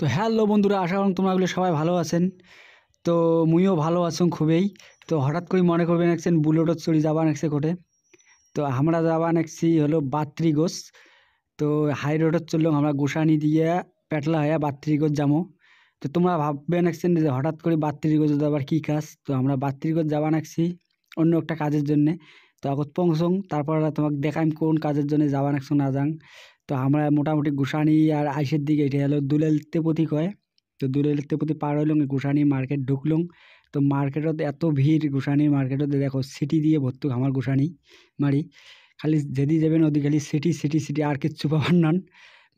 তো হ্যালো বন্ধুরা, আশা করি তোমরা সবাই ভালো আছেন। তো মুইও ভালো আছি খুবই। তো হঠাৎ করে মনে করবেন একছেন বুলেটত চড়ি যাবা নেকছে কোটে। তো আমরা যাবা নেকছি হলো বাত্রিগোস। তো হাই রোডত চললাম আমরা গোসানি দিয়ে পেটলা হয়ে বাত্রিগোস যাবো। তো তোমরা ভাববেন একছেন যে হঠাৎ করে বাত্রিগোস যাবার কি কাজ। তো আমরা বাত্রিগোস যাবা নেকছি অন্য একটা কাজের জন্যে। তো আগত পৌঁছং তারপর তোমাকে দেখাইম কোন কাজের জন্য যাবা নেকছো না যাং। তো আমরা মোটামুটি গোসানি আর আইসের দিকে এটা হলো দুলেল তেপতি কয়। তো দুলেল তেপতি পার হইলাম, গোসানি মার্কেট ঢুকলাম। তো মার্কেটত এত ভিড়, গোসানি মার্কেটত দেখো সিটি দিয়ে ভর্তি আমার গোসানি মারি। খালি যেদি যাবেন ওদি খালি সিটি সিটি সিটি, আর কিচ্ছু পাবার নন।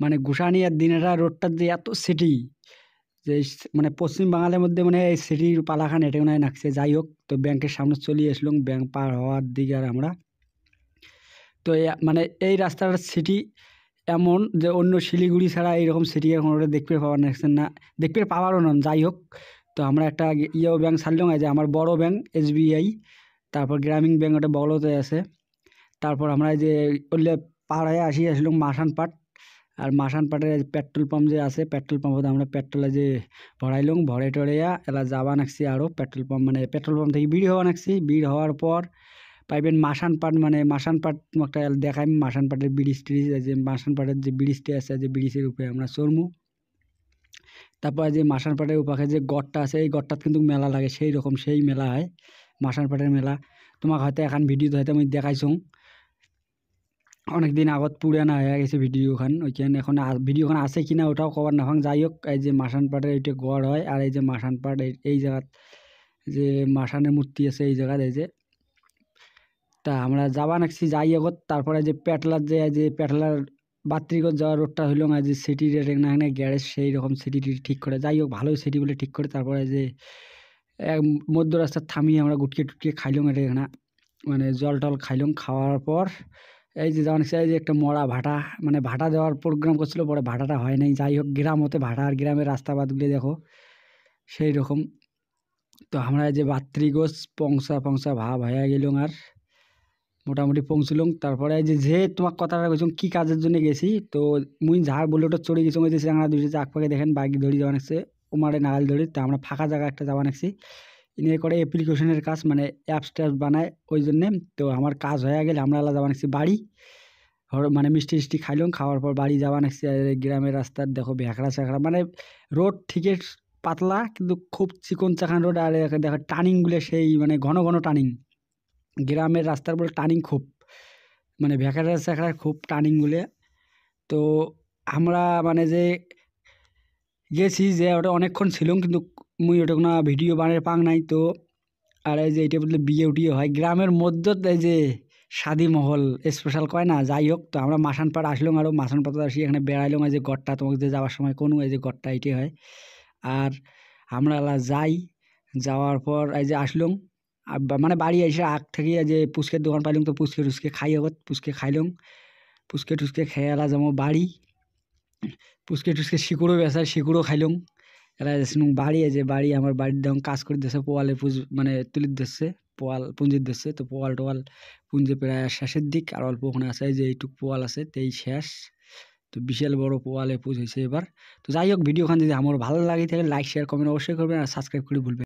মানে গোসানি আর দিনেরা রোডটার যে এত সিটি, যে মানে পশ্চিম বাঙালের মধ্যে মানে এই সিটির পালাখান এটা মনে হয় নাকছে। যাই হোক, তো ব্যাংকের সামনে চলে আসলাম, ব্যাংক পার হওয়ার দিকে আর আমরা। তো মানে এই রাস্তার সিটি এমন যে অন্য শিলিগুড়ি ছাড়া এইরকম সিটি এখন ওটা দেখতে পাওয়ার না, দেখতে পাওয়ারও নন। যাই হোক, তো আমরা একটা ইয়েও ব্যাংক ছাড়লাম, যে আমার বড় ব্যাংক SBI, তারপর গ্রামীণ ব্যাংক ওটা বগলতে আছে। তারপর আমরা যে ওলে পাড়ায় আসলাম মাসানপাট। আর মাসানপাটের পেট্রোল পাম্প যে আছে, পেট্রোল পাম্পতে আমরা পেট্রোলে যে ভরাইলাম, ভরে টরেয়া এলা যাবা নাকছি। আরও পেট্রোল পাম্প মানে পেট্রোল পাম্প থেকে বিড় হওয়া নাকছি। বিড় হওয়ার পর পাইবেন মাসানপাট, মানে মাসানপাট একটা দেখাই। মাসানপাটের ব্রিজ ট্রিজ, যে মাসানপাটের যে ব্রিজটি আছে, যে ব্রিজের উপরে আমরা চড়মু। তারপরে যে মাসানপাটের উপাকে যে গড়টা আছে, এই গড়টাত কিন্তু মেলা লাগে, সেই রকম সেই মেলা হয় মাসানপাটের মেলা। তোমাকে হয়তো এখন ভিডিওতে হয়তো আমি দেখাইছো, অনেকদিন আগত পুরানা হয়ে গেছে ভিডিওখান। ওইখানে এখন ভিডিওখান আছে কিনা ওটাও কবার না। যাই হোক, এই যে মাসানপাটের এইটা গড় হয়, আর এই যে মাসানপাট এই জায়গাত যে মাসানের মূর্তি আছে এই জায়গায় এই যে। তা আমরা যাবা নাকছি যাই আগত। তারপরে যে পেটলার যে পেটলার বাত্রিগত যাওয়ার রোডটা হইল না, যে সিটির এখানে গ্যারেজ সেই রকম সিটি ঠিক করে। যাই হোক, ভালোই সিটি বলে ঠিক করে। তারপরে যে মধ্য রাস্তার থামিয়ে আমরা গুটকে টুটকে খাইলাম এটা এখানে, মানে জল টল খাইলাম। খাওয়ার পর এই যে যাওয়া এই যে একটা মরা ভাটা, মানে ভাটা দেওয়ার প্রোগ্রাম করছিল, পরে ভাটাটা হয় নাই। যাই হোক, গ্রাম হতে ভাটা, আর গ্রামের রাস্তাবাদগুলি দেখো সেই রকম। তো আমরা যে বাত্রিগোস পংসা পংসা ভাব হয়ে গেলাম, আর মোটামুটি পৌঁছলাম। তারপরে যে তোমার কথাটা কইছো কি কাজের জন্য গেছি। তো মুই ঝাড় বলে ওটা চড়ে গেছি, ওই যে আমরা দুইটা চাক পাকে দেখেন বাইক ধরি যাওয়া নাকছে, ওমারে নাগাল ধরি। তো আমরা ফাঁকা জায়গা একটা যাওয়া নাকছি, নিয়ে করে অ্যাপ্লিকেশনের কাজ, মানে অ্যাপস ট্যাপস বানায় ওই জন্যে। তো আমার কাজ হয়ে গেলে আমরা যাওয়া নাকছি বাড়ি। মানে মিষ্টি টিষ্টি খাইলাম, খাওয়ার পর বাড়ি যাওয়া নাকছি। গ্রামের রাস্তার দেখো ভেকড়া চেকড়া, মানে রোড ঠিকই পাতলা কিন্তু খুব চিকন চাকান রোড। আর দেখো টার্নিংগুলো সেই মানে ঘন ঘন টার্নিং, গ্রামের রাস্তার বলে টার্নিং খুব, মানে ভেকড়া চেকড়া খুব টার্নিংগুলো। তো আমরা মানে যে গেছি, যে ওটা অনেকক্ষণ ছিলাম, কিন্তু মুই ওটা কোনো ভিডিও বানিয়ে পাং নাই। তো আর এই যে এটা বলতে বিয়ে উঠিয়ে হয় গ্রামের মধ্যে, এই যে শাদি মহল স্পেশাল কয় না। যাই হোক, তো আমরা মাসানপাড় আসলাম, আরও মাসানপাড় আসি এখানে বেড়াইলাম। এই যে গড়টা তোমাকে যে যাওয়ার সময় কোনো এই যে গড়টা এটাই হয়। আর আমরা যাই, যাওয়ার পর এই যে আসলাম, মানে বাড়ি এসে আগ থেকে যে পুচকের দোকান পাইলাম, তো পুচকে টুচকে খাই আগত পুচকে খাইলাম। পুচকে টুচকে খেয়ে এলা যাবো বাড়ি। পুচকে টুচকে শিকুড়ো বেসার শিকুড়ো খাইলাম। এরা বাড়ি, এই যে বাড়ি আমার বাড়ির দাম কাজ করে দিচ্ছে, পোয়ালে মানে তুলির দিচ্ছে, পোয়াল পুঞ্জির দিচ্ছে। তো পোয়াল টোয়াল পুঞ্জি প্রায় শেষের দিক, আর অল্প ওখানে আছে, এই যে এইটুক পোয়াল আছে তেই শেষ। তো বিশাল বড় পোয়ালে পুজ হয়েছে এবার। তো যাই হোক, ভিডিওখান যদি আমার ভালো লাগে তাহলে লাইক শেয়ার কমেন্ট অবশ্যই করবেন, আর সাবস্ক্রাইব করে ভুলবেন।